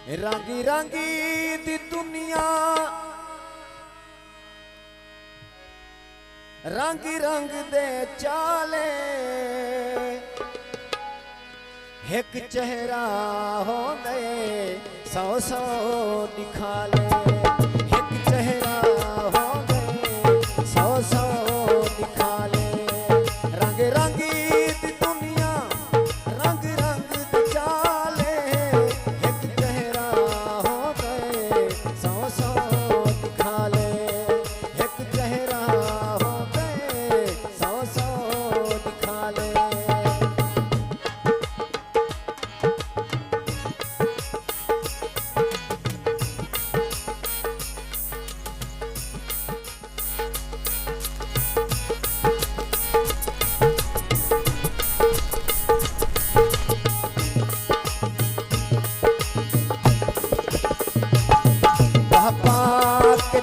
रंगी रंगी दी दुनिया रंग रंग दे चाले एक चेहरा हो गए सौ सौ निखाले एक चेहरा हो गए सौ सौ निखाले रंग रंगी दी दुनिया रंग रंग दे चाले एक चेहरा हो गए सौ सौ निखाले एक चेहरा हो गए सौ सौ निखाले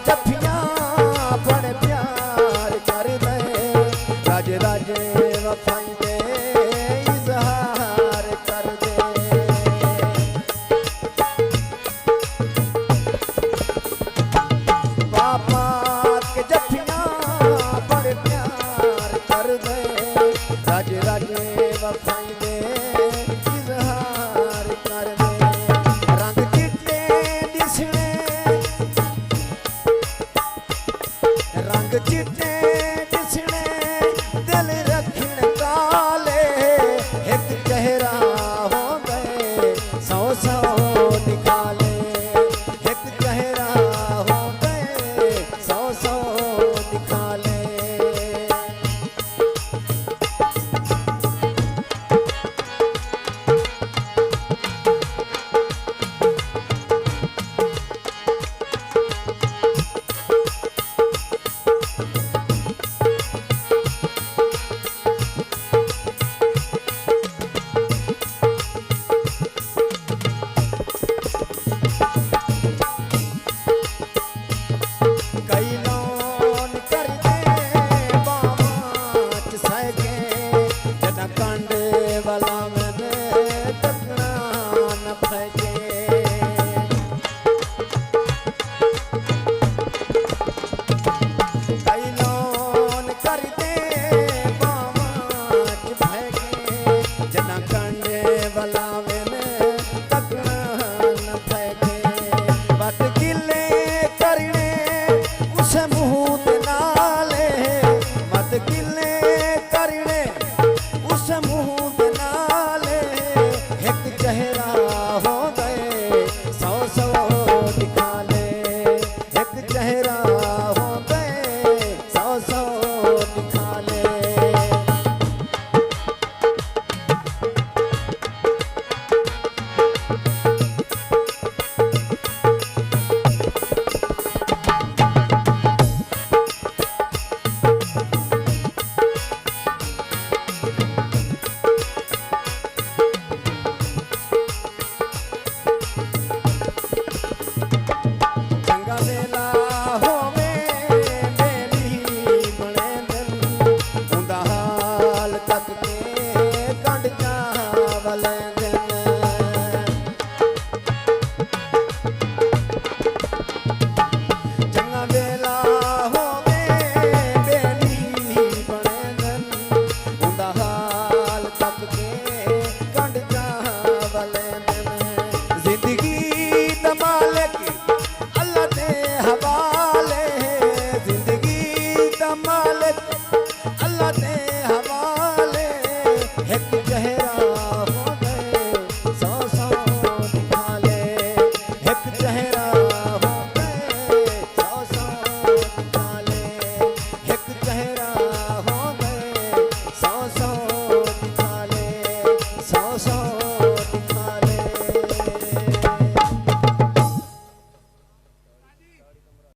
जफिया बड़े प्यार कर दे राजे राजे वफाई दे इजहार कर दे पापा के जफिया बड़े प्यार कर दे राजे राजे वफाई दे इजहार कर दे रंग चिट्टे दिसने रंग चिट्टे दिसने दिल रखण काले एक चेहरा हो गए सौ सौ निकाले एक चेहरा हो गए सौ सौ निकाले चेहरा